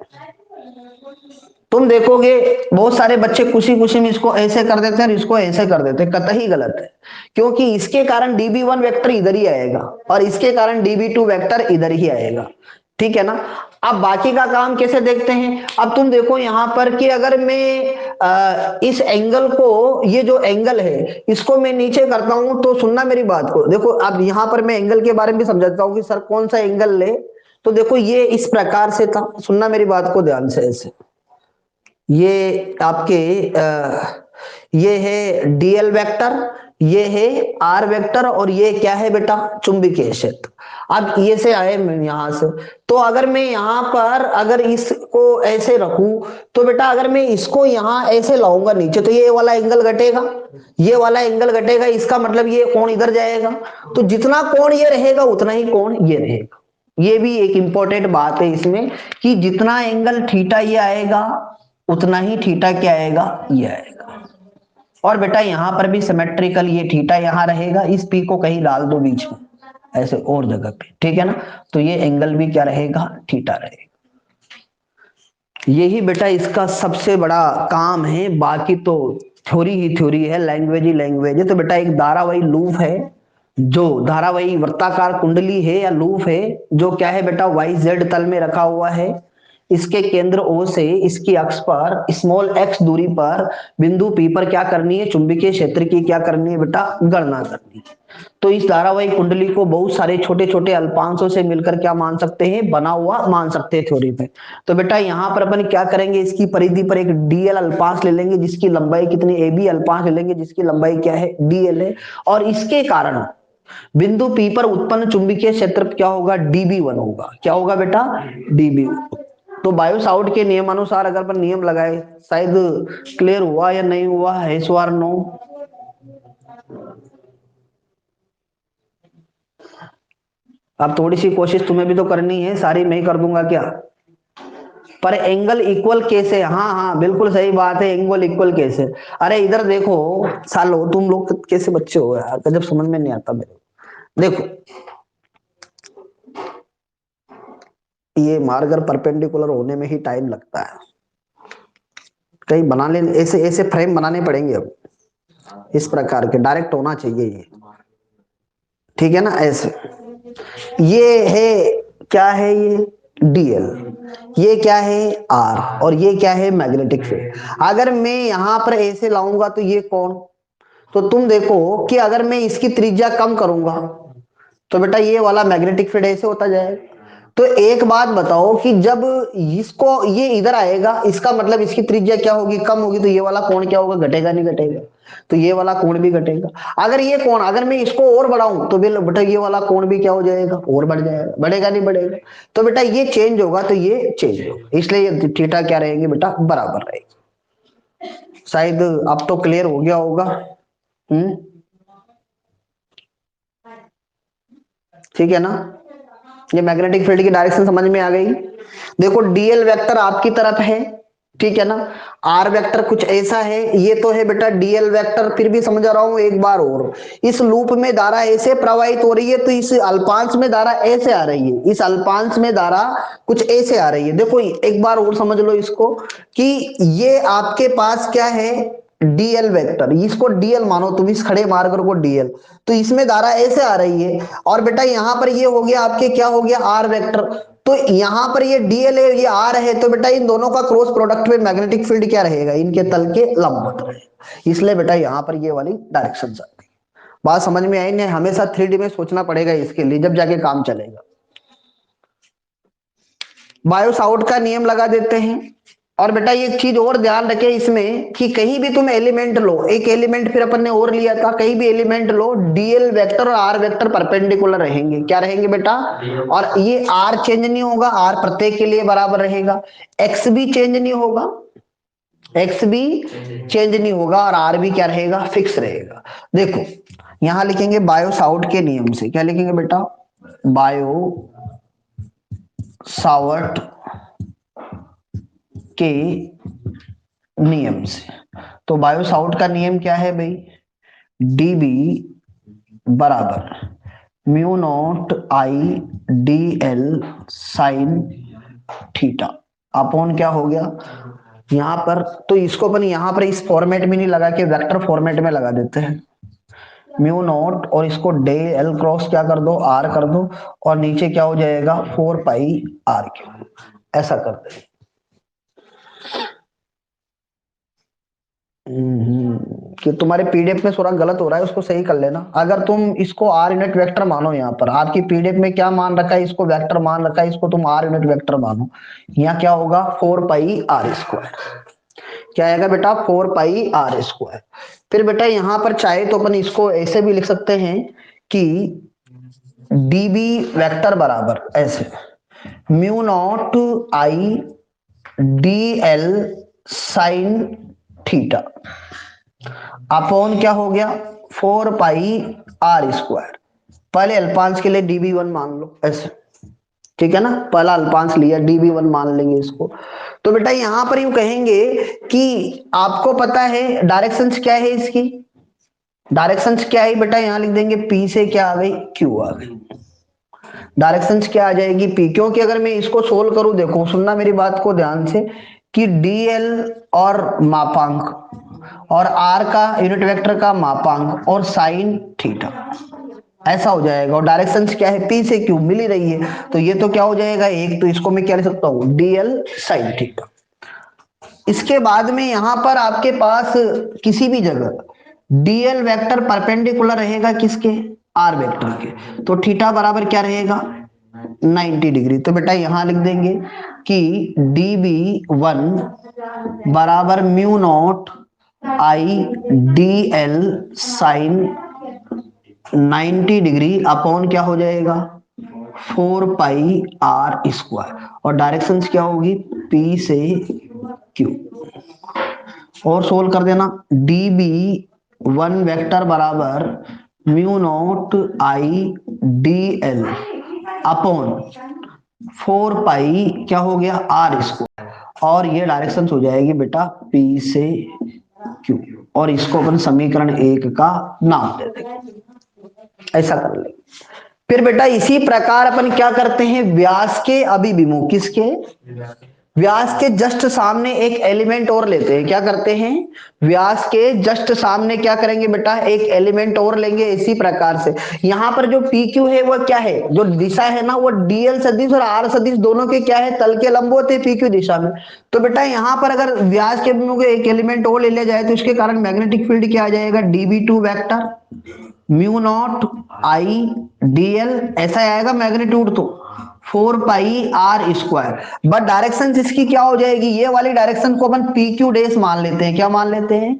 तुम देखोगे बहुत सारे बच्चे खुशी खुशी में इसको ऐसे कर देते हैं और इसको ऐसे कर देते हैं, कतई गलत है, क्योंकि इसके कारण db1 वेक्टर इधर ही आएगा और इसके कारण db2 वेक्टर इधर ही आएगा, ठीक है ना। अब बाकी का काम कैसे देखते हैं, अब तुम देखो यहां पर कि अगर मैं इस एंगल को, ये जो एंगल है इसको मैं नीचे करता हूं, तो सुनना मेरी बात को, देखो अब यहां पर मैं एंगल के बारे में भी समझाता हूं कि सर कौन सा एंगल ले, तो देखो ये इस प्रकार से था, सुनना मेरी बात को ध्यान से, ऐसे ये आपके ये है डीएल वेक्टर, ये है आर वेक्टर, और ये क्या है बेटा, चुंबकीय क्षेत्र। अब ये से आए यहां से, तो अगर मैं यहां पर अगर इसको ऐसे रखूं, तो बेटा अगर मैं इसको यहां ऐसे लाऊंगा नीचे, तो ये वाला एंगल घटेगा, ये वाला एंगल घटेगा, इसका मतलब ये कोण इधर जाएगा, तो जितना कोण ये रहेगा उतना ही कोण ये रहेगा। ये भी एक इंपॉर्टेंट बात है इसमें कि जितना एंगल थीटा ये आएगा उतना ही थीटा क्या आएगा, ये आएगा। और बेटा यहां पर भी सिमेट्रिकल, ये थीटा यहां रहेगा, इस पी को कहीं डाल दो बीच में ऐसे और जगह पे, ठीक है ना, तो ये एंगल भी क्या रहेगा, थीटा रहेगा। यही बेटा इसका सबसे बड़ा काम है, बाकी तो थ्योरी ही थ्योरी है, लैंग्वेज ही लैंग्वेज है। तो बेटा एक धारावाही लूप है, जो धारावाही वृत्ताकार कुंडली है या लूप है, जो क्या है बेटा, वाई जेड तल में रखा हुआ है, इसके केंद्र ओ से इसकी अक्ष पर स्मॉल एक्स दूरी पर बिंदु पी पर क्या करनी है, चुंबकीय क्षेत्र की क्या करनी है बेटा, गणना करनी है। तो इस धारावाही कुंडली को बहुत सारे छोटे छोटे अल्पांशों से मिलकर क्या मान सकते हैं, बना हुआ मान सकते हैं थ्योरी पे। तो बेटा यहां पर अपन क्या करेंगे, इसकी परिधि पर एक डीएल अल्पांश ले लेंगे जिसकी लंबाई कितनी, ए बी अल्पांश ले लेंगे जिसकी लंबाई क्या है, डीएल है, और इसके कारण बिंदु पी पर उत्पन्न चुंबकीय क्षेत्र क्या होगा, db1 होगा। क्या होगा बेटा, db1। तो बायो सावर्ट के नियम अनुसार अगर अपन नियम लगाए, शायद क्लियर हुआ या नहीं हुआ है, इस बार नो। अब थोड़ी सी कोशिश तुम्हें भी तो करनी है, सारी मैं ही कर दूंगा क्या, पर एंगल इक्वल कैसे, हाँ हाँ बिल्कुल सही बात है, एंगल इक्वल कैसे। अरे इधर देखो सालो, तुम लोग कैसे बच्चे हो यार, जब समझ में नहीं आता मेरे। देखो ये मार्गर परपेंडिकुलर होने में ही टाइम लगता है, कहीं बना ले, ऐसे ऐसे फ्रेम बनाने पड़ेंगे अब, इस प्रकार के डायरेक्ट होना चाहिए ये, ठीक है ना, ऐसे। ये है, क्या है ये, डीएल, ये क्या है, आर, और ये क्या है, मैग्नेटिक फील्ड। अगर मैं यहां पर ऐसे लाऊंगा तो ये कौन, तो तुम देखो कि अगर मैं इसकी त्रिज्या कम करूंगा तो बेटा ये वाला मैग्नेटिक फील्ड ऐसे होता जाएगा। तो एक बात बताओ कि जब इसको ये इधर आएगा, इसका मतलब इसकी त्रिज्या क्या होगी, कम होगी, तो ये वाला कोण क्या होगा, घटेगा नहीं घटेगा, तो ये वाला कोण भी घटेगा। अगर ये कोण, अगर मैं इसको और बढ़ाऊं तो बेटा ये वाला कोण भी क्या हो जाएगा, और बढ़ जाएगा, बढ़ेगा नहीं बढ़ेगा, तो बेटा ये चेंज होगा तो ये चेंज होगा, इसलिए ये थीटा क्या रहेगी बेटा, बराबर रहेगी। शायद अब तो क्लियर हो गया होगा। हम्म, ठीक है ना, ये मैग्नेटिक फील्ड की डायरेक्शन समझ में आ गई। देखो डीएल वेक्टर आपकी तरफ है, ठीक है ना, आर वेक्टर कुछ ऐसा है, ये तो है बेटा डीएल वेक्टर, फिर भी समझा रहा हूं एक बार और, इस लूप में धारा ऐसे प्रवाहित हो रही है तो इस अल्पांश में धारा ऐसे आ रही है, इस अल्पांश में धारा कुछ ऐसे आ रही है। देखो एक बार और समझ लो इसको, कि ये आपके पास क्या है, डीएल वेक्टर, इसको डीएल मानो तुम, इस खड़े मार्कर को डीएल, तो इसमें धारा ऐसे आ रही है, और बेटा यहां पर ये हो गया आपके, क्या हो गया, आर वेक्टर, तो यहां पर ये डीएल है, ये आर है, तो बेटा इन दोनों का क्रॉस प्रोडक्ट में मैग्नेटिक फील्ड क्या रहेगा, इनके तल के लंबवत रहेगा, इसलिए बेटा यहां पर ये वाली डायरेक्शन आती है। बात समझ में आई नहीं, हमेशा 3D में सोचना पड़ेगा इसके लिए, जब जाके काम चलेगा। बायोस आउट का नियम लगा देते हैं। और बेटा एक चीज और ध्यान रखे इसमें, कि कहीं भी तुम एलिमेंट लो, एक एलिमेंट फिर अपन ने और लिया था, कहीं भी एलिमेंट लो, डीएल वेक्टर और आर वेक्टर परपेंडिकुलर रहेंगे, क्या रहेंगे बेटा, और ये आर चेंज नहीं होगा, आर प्रत्येक के लिए बराबर रहेगा, एक्स भी चेंज नहीं होगा, एक्स भी चेंज नहीं होगा, और आर भी क्या रहेगा, फिक्स रहेगा। देखो यहां लिखेंगे बायो साउट के नियम से, क्या लिखेंगे बेटा, बायो सावर्ट के नियम से। तो बायो साउट का नियम क्या है भाई, डीबी बराबर mu naught I D L sine theta upon क्या हो गया, यहां पर तो इसको अपन यहां पर इस फॉर्मेट में नहीं लगा के वेक्टर फॉर्मेट में लगा देते हैं, म्यू नॉट और इसको डे एल क्रॉस क्या कर दो, आर कर दो, और नीचे क्या हो जाएगा, 4 पाई आर क्यूब, ऐसा कर दे। कि तुम्हारे पीडीएफ में थोड़ा गलत हो रहा है, उसको सही कर लेना। अगर तुम इसको आर यूनिट वेक्टर मानो, यहाँ पर आपकी पीडीएफ में क्या मान रखा है, इसको वेक्टर मान रखा है, इसको तुम आर यूनिट वेक्टर मानो, यहाँ क्या होगा, 4 पाई आर स्क्वायर, क्या आएगा बेटा, 4 पाई आर स्क्वायर। फिर बेटा यहाँ पर चाहे तो अपन इसको ऐसे भी लिख सकते हैं कि डीबी वेक्टर बराबर ऐसे mu naught I D L sine theta upon क्या हो गया, 4 पाई आर स्क्वायर, पहले अल्पांश के लिए डीबी वन मान लो ऐसे, ठीक है ना, पहला अल्पांश लिया, डीबी वन मान लेंगे इसको। तो बेटा यहां पर यूं कहेंगे कि आपको पता है डायरेक्शंस क्या है इसकी, डायरेक्शंस क्या है बेटा, यहां लिख देंगे पी से क्या आ गई, क्यू आ गई, डायरेक्शंस क्या आ जाएगी, पी, क्योंकि अगर मैं इसको सोल्व करूं, देखो सुनना मेरी बात को ध्यान से, कि डीएल और मापांक और आर का यूनिट वेक्टर का मापांक और साइन थीटा, ऐसा हो जाएगा, और डायरेक्शंस क्या है, पी से क्यू मिल ही रही है, तो ये तो क्या हो जाएगा एक, तो इसको मैं क्या लिख सकता हूं, डीएल साइन थीटा। इसके बाद में यहां पर आपके पास किसी भी जगह डीएल वेक्टर परपेंडिकुलर रहेगा किसके, आर वेक्टर के, तो थीटा बराबर क्या रहेगा, 90 डिग्री। तो बेटा यहां लिख देंगे कि डी बी वन बराबर mu naught I D L sine 90 degree upon क्या हो जाएगा, 4 पाई आर स्क्वायर, और डायरेक्शंस क्या होगी, पी से क्यू, और सोल्व कर देना, डी बी वन वेक्टर बराबर mu naught I D L upon 4 पाई क्या हो गया, आर स्क्वायर, और ये डायरेक्शन हो जाएगी बेटा पी से क्यू, और इसको अपन समीकरण 1 का नाम दे देंगे, ऐसा कर लेंगे। फिर बेटा इसी प्रकार अपन क्या करते हैं, व्यास के अभिविमुख, किसके, व्यास के जस्ट सामने एक एलिमेंट और लेते हैं, क्या करते हैं, व्यास के जस्ट सामने क्या करेंगे बेटा, एक एलिमेंट और लेंगे। इसी प्रकार से यहां पर जो पी क्यू है वो क्या है, जो दिशा है ना, वो डीएल सदिश और आर सदिश दोनों के क्या है, तल के लंबवत है पी क्यू दिशा में। तो बेटा यहां पर अगर व्यास के अभिमुख एक एलिमेंट और ले लिया जाए तो इसके कारण मैग्नेटिक फील्ड क्या आ जाएगा, dv2 वेक्टर म्यू नॉट आई डीएल, ऐसा आएगा मैग्नीट्यूड तो 4 पाई r स्क्वायर। बट डायरेक्शन इसकी क्या हो जाएगी, ये वाली डायरेक्शन को अपन पी क्यू डेस मान लेते हैं, क्या मान लेते हैं,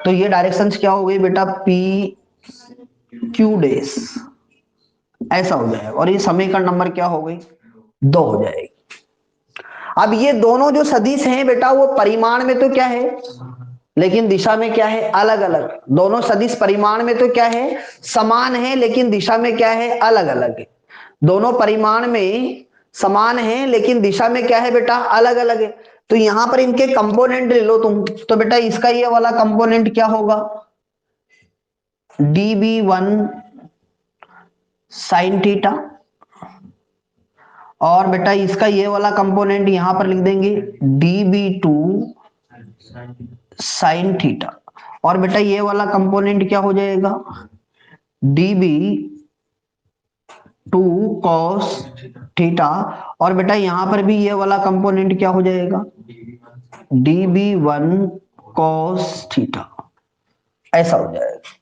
तो ये डायरेक्शन क्या हो गई बेटा, पी क्यू डेस, ऐसा हो जाएगा। और ये समीकरण नंबर क्या हो गई, 2 हो जाएगी। अब ये दोनों जो सदिश हैं बेटा वो परिमाण में तो क्या है, लेकिन दिशा में क्या है, अलग अलग। दोनों सदिश परिमाण में तो क्या है, समान है, लेकिन दिशा में क्या है, अलग अलग है। दोनों परिमाण में समान है लेकिन दिशा में क्या है बेटा, अलग अलग है। तो यहां पर इनके कंपोनेंट ले लो तुम, तो बेटा इसका ये वाला कंपोनेंट क्या होगा, db1 साइन थीटा, और बेटा इसका ये वाला कंपोनेंट यहां पर लिख देंगे db2 साइन थीटा, और बेटा ये वाला कंपोनेंट क्या हो जाएगा, db2 cos थीटा, और बेटा यहां पर भी ये वाला कंपोनेंट क्या हो जाएगा, db1 cos थीटा, ऐसा हो जाएगा।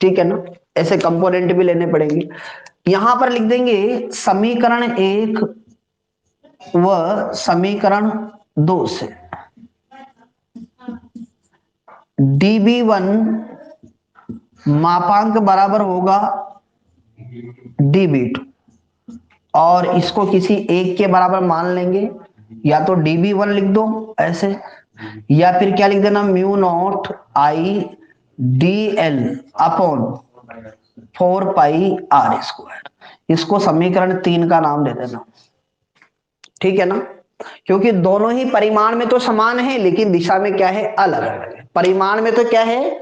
ठीक है ना, ऐसे कंपोनेंट भी लेने पड़ेंगे। यहां पर लिख देंगे समीकरण 1 व समीकरण 2 से db1 मापांक बराबर होगा db2, और इसको किसी एक के बराबर मान लेंगे, या तो db1 लिख दो ऐसे, या फिर क्या लिख देना, म्यू नॉट आई dl अपॉन 4 पाई r स्क्वायर। इसको समीकरण 3 का नाम दे देना। ठीक है ना, क्योंकि दोनों ही परिमाण में तो समान है लेकिन दिशा में क्या है, अलग अलग है। परिमाण में तो क्या है,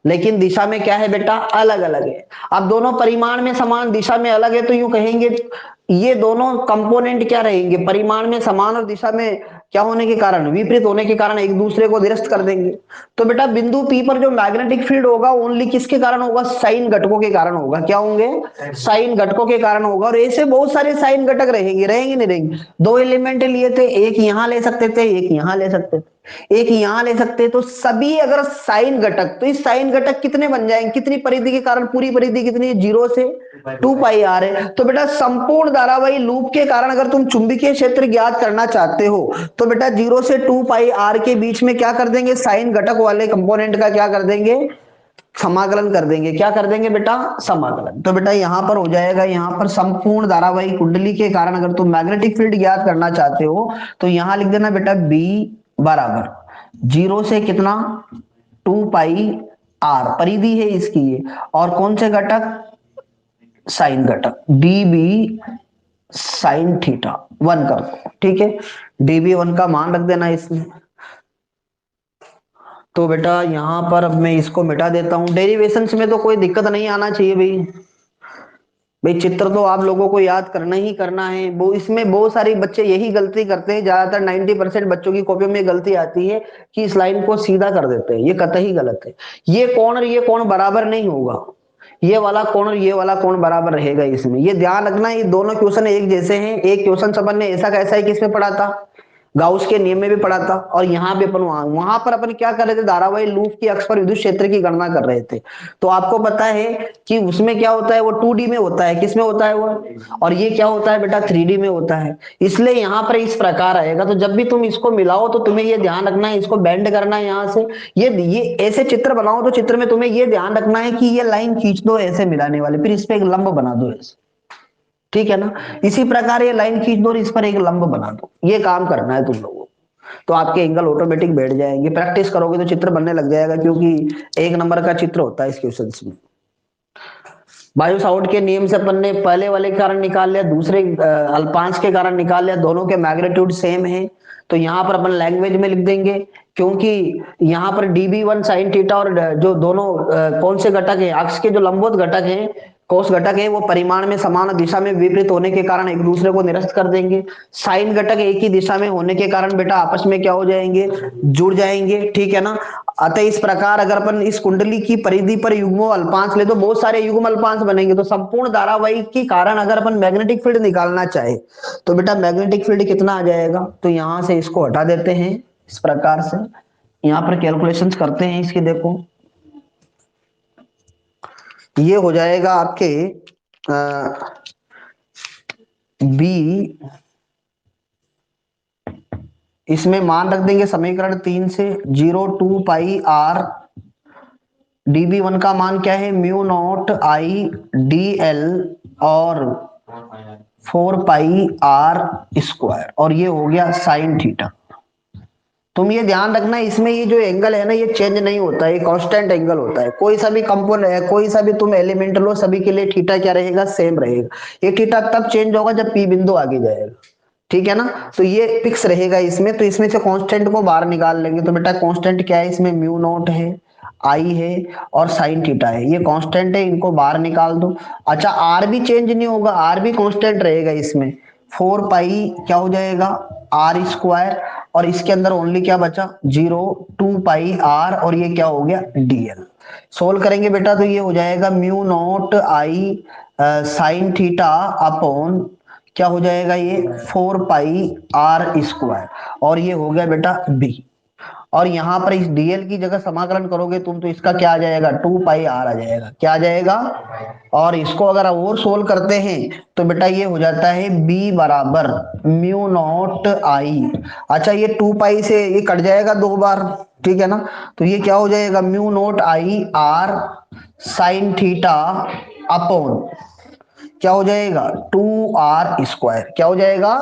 लेकिन दिशा में क्या है बेटा, अलग अलग है। अब दोनों परिमाण में समान दिशा में अलग है तो यूं कहेंगे ये दोनों कंपोनेंट क्या रहेंगे, परिमाण में समान और दिशा में क्या होने के कारण, विपरीत होने के कारण एक दूसरे को निरस्त कर देंगे। तो बेटा बिंदु पी पर जो मैग्नेटिक फील्ड होगा ओनली किसके कारण होगा, साइन घटकों के कारण होगा। क्या होंगे, साइन घटकों के कारण होगा। और ऐसे बहुत सारे साइन घटक रहेंगे, रहेंगे नहीं रहेंगे। 2 एलिमेंट लिए थे, एक यहां ले सकते थे, एक यहां ले सकते थे, एक यहां ले सकते, तो सभी अगर साइन घटक, तो इस साइन घटक कितने बन जाएंगे, कितनी परिधि के कारण, पूरी परिधि कितनी, 0 से 2 पाई आर है। तो बेटा संपूर्ण धारावाही लूप के कारण अगर तुम चुंबकीय क्षेत्र ज्ञात करना चाहते हो तो बेटा 0 से 2 पाई आर के बीच में क्या कर देंगे, साइन घटक वाले कंपोनेंट का क्या कर देंगे, समाकलन कर देंगे। क्या कर देंगे बेटा, समाकलन। तो बेटा यहां पर हो जाएगा, यहां पर संपूर्ण धारावाही कुंडली के कारण अगर तुम मैग्नेटिक फील्ड ज्ञात करना चाहते हो तो यहां लिख देना बेटा बी बराबर 0 से कितना, 2 पाई आर परिधि है इसकी ये, और कौन से घटक, साइन घटक, db साइन थीटा 1 कर दो। ठीक है, db1 का मान रख देना इसमें। तो बेटा यहां पर अब मैं इसको मिटा देता हूं। डेरिवेशंस में तो कोई दिक्कत नहीं आना चाहिए भाई। भाई चित्र तो आप लोगों को याद करना ही करना है। वो इसमें बहुत सारी बच्चे यही गलती करते हैं, ज्यादातर 90% बच्चों की कॉपी में गलती आती है कि इस लाइन को सीधा कर देते हैं। ये कतई गलत है। ये कोण और ये कोण बराबर नहीं होगा, ये वाला कोण और ये वाला कोण बराबर रहेगा इसमें। ये ध्यान रखना, ये दोनों क्वेश्चन एक जैसे हैं। एक क्वेश्चन अपन ने ऐसा कैसा है, किसमें पढ़ा था, गाउस के नियम में भी पढ़ा था, और यहाँ पे अपन वहां पर अपन क्या कर रहे थे, धारावाही लूप की अक्ष पर विद्युत क्षेत्र की गणना कर रहे थे। तो आपको पता है कि उसमें क्या होता है, वो 2D में होता है, किसमें होता है वो, और ये क्या होता है बेटा 3D में होता है। इसलिए यहाँ पर इस प्रकार आएगा। तो जब भी तुम इसको मिलाओ तो तुम्हें ये ध्यान रखना है, इसको बेंड करना है यहाँ से। ये ऐसे चित्र बनाओ तो चित्र में तुम्हें ये ध्यान रखना है कि ये लाइन खींच दो ऐसे मिलाने वाले, फिर इस पे एक लंब बना दो ऐसे। ठीक है ना, इसी प्रकार ये लाइन खींच दो और इस पर एक लंब बना दो। ये काम करना है तुम लोगों को, तो आपके एंगल ऑटोमेटिक बैठ जाएंगे। प्रैक्टिस करोगे तो चित्र बनने लग जाएगा, क्योंकि 1 नंबर का चित्र होता है इस क्वेश्चन में। बायो सावर्ट के नियम से अपन ने पहले वाले कारण निकाल लिया, दूसरे अल्पांश के कारण निकाल लिया, दोनों के मैग्नीट्यूड सेम है। तो यहाँ पर अपन लैंग्वेज में लिख देंगे, क्योंकि यहाँ पर db1 साइन थीटा और जो दोनों कौन से घटक है, अक्ष के जो लंबवत घटक हैं, कोस घटक है वो परिमाण में समान दिशा में विपरीत होने के कारण एक दूसरे को निरस्त कर देंगे। साइन घटक एक ही दिशा में होने के कारण बेटा आपस में क्या हो जाएंगे, जुड़ जाएंगे, ठीक है ना। अतः इस प्रकार अगर अपन इस कुंडली की परिधि पर युग्मो अल्पांश ले तो बहुत सारे युग्म अल्पांश बनेंगे। तो संपूर्ण धारावाहिक के कारण अगर अपन मैग्नेटिक फील्ड निकालना चाहे तो बेटा मैग्नेटिक फील्ड कितना आ जाएगा, तो यहां से इसको हटा देते हैं इस प्रकार से, यहां पर कैलकुलेशंस करते हैं इसकी। देखो ये हो जाएगा आपके बी, इसमें मान रख देंगे समीकरण 3 से 0 2 पाई r, dv1 का मान क्या है mu naught I D L और 4 पाई r स्क्वायर, और ये हो गया साइन थीटा। तुम ये ध्यान रखना इसमें ये जो एंगल है ना ये चेंज नहीं होता है, ये कांस्टेंट एंगल होता है। कोई सा भी कंपोनेंट है, कोई सा भी तुम एलिमेंट लो, सभी के लिए थीटा क्या रहेगा, सेम रहेगा। ये थीटा तब चेंज होगा जब पी बिंदु आगे जाएगा, ठीक है ना। तो ये फिक्स रहेगा इसमें। तो इसमें से कांस्टेंट को बाहर निकाल लेंगे तो बेटा कांस्टेंट क्या है, इसमें म्यू नॉट है, आई है और साइन थीटा है, ये कांस्टेंट है, इनको बाहर निकाल दो। अच्छा आर भी चेंज नहीं होगा, आर भी कांस्टेंट रहेगा इसमें। 4 पाई क्या हो जाएगा आर स्क्वायर, और इसके अंदर ओनली क्या बचा 0 2 पाई r, और ये क्या हो गया dl। सोल्व करेंगे बेटा तो ये हो जाएगा म्यू नॉट आई साइन थीटा अपॉन क्या हो जाएगा ये 4 पाई r स्क्वायर, और ये हो गया बेटा b। और यहां पर इस dl की जगह समाकलन करोगे तुम तो इसका क्या आ जाएगा 2 पाई r आ जाएगा, क्या आ जाएगा। और इसको अगर और सोल्व करते हैं तो बेटा ये हो जाता है b बराबर म्यू नॉट आई, अच्छा ये 2 पाई से ये कट जाएगा 2 बार, ठीक है ना। तो ये क्या हो जाएगा म्यू नॉट आई r साइन थीटा अपॉन क्या हो जाएगा 2r स्क्वायर, क्या हो जाएगा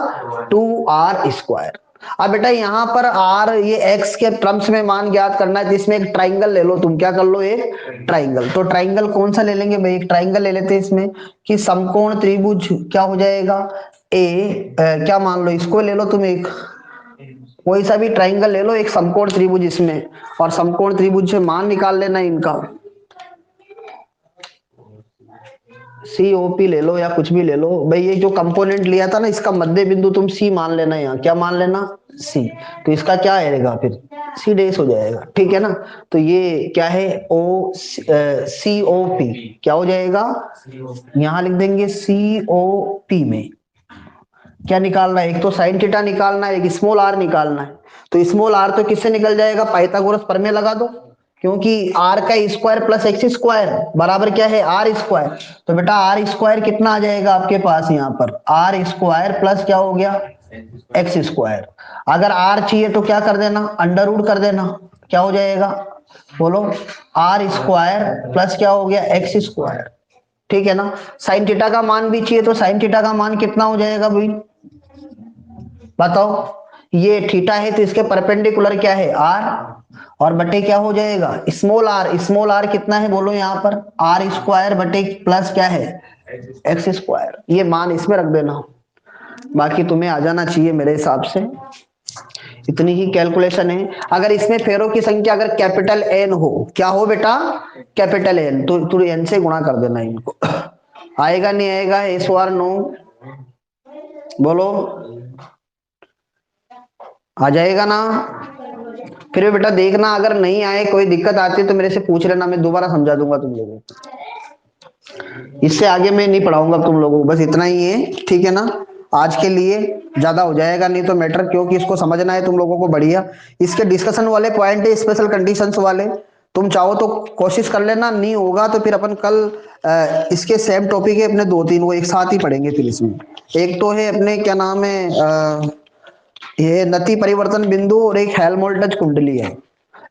2r स्क्वायर। अब बेटा यहाँ पर r ये x के टर्म्स में मान ज्ञात करना है, तो इसमें एक ट्राइंगल ले लो तुम, क्या कर लो एक ट्राइंगल। तो ट्राइंगल कौन सा ले लेंगे भाई, एक ट्राइंगल ले लेते हैं इसमें कि समकोण त्रिभुज क्या हो जाएगा क्या मान लो इसको ले लो तुम, एक कोई सा भी ट्राइंगल ले लो, एक समकोण त्रिभुज इसमें, और समकोण त्रिभुज से मान निकाल लेना इनका। COP ले लो या कुछ भी ले लो भाई, ये जो कंपोनेंट लिया था ना इसका मध्य बिंदु तुम C मान लेना, यहाँ क्या मान लेना C। तो इसका क्या आएगा फिर C डैश हो जाएगा, ठीक है ना। तो ये क्या है COP क्या हो जाएगा, यहाँ लिख देंगे COP में क्या निकालना है, एक तो साइन थीटा निकालना है, एक स्मॉल r निकालना है। तो स्मॉल r तो किससे निकल जाएगा, पाइथागोरस प्रमेय लगा दो, क्योंकि r का स्क्वायर प्लस एक्स स्क्वायर बराबर क्या है आर स्क्वायर। तो बेटा आर स्क्वायर कितना आ जाएगा आपके पास यहाँ पर आर स्क्वायर प्लस क्या हो गया एक्स स्क्वायर। अगर r चाहिए तो क्या कर देना अंडर रूट कर देना, क्या हो जाएगा बोलो आर स्क्वायर प्लस क्या हो गया एक्स स्क्वायर, ठीक है ना। साइन थीटा का मान भी चाहिए तो साइन थीटा का मान कितना हो जाएगा भाई बताओ, ये थीटा है तो इसके परपेंडिकुलर क्या है आर, और बटे क्या हो जाएगा स्मॉल आर कितना है बोलो यहाँ पर आर स्क्वायर बटे प्लस क्या है एक्स स्क्वायर, ये मान इसमें रख देना। बाकी तुम्हें आ जाना चाहिए मेरे हिसाब से, इतनी ही कैलकुलेशन है। अगर इसमें फेरों की संख्या अगर कैपिटल एन हो, क्या हो बेटा कैपिटल एन, तो तू एन से गुणा कर देना इनको। आएगा नहीं आएगा एस वार नो बोलो, आ जाएगा ना। फिर भी बेटा देखना अगर नहीं आए कोई दिक्कत आती है तो मेरे से पूछ लेना, मैं दोबारा समझा दूंगा तुम लोगों को। इससे आगे मैं नहीं पढ़ाऊंगा तुम लोगों को, बस इतना ही है, ठीक है ना। आज के लिए ज्यादा हो जाएगा नहीं तो मैटर, क्योंकि इसको समझना है तुम लोगों को बढ़िया। इसके डिस्कशन वाले पॉइंट है स्पेशल कंडीशंस वाले, तुम चाहो तो कोशिश कर लेना, नहीं होगा तो फिर अपन कल इसके सेम टॉपिक है अपने 2 3 वो एक साथ ही पढ़ेंगे। फिर इसमें एक तो है अपने क्या नाम है ये नति परिवर्तन बिंदु और एक हेल्महोल्ट्ज कुंडली है,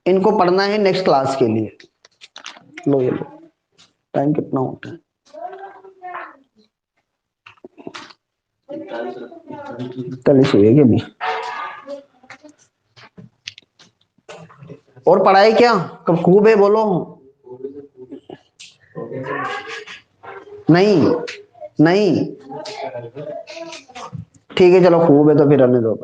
इनको पढ़ना है नेक्स्ट क्लास के लिए। लो ये लो, टाइम कितना होता है 41 हुए क्या भी। और पढ़ाई क्या कब खूब है बोलो, नहीं नहीं ठीक है चलो खूब है तो फिर रहने दो।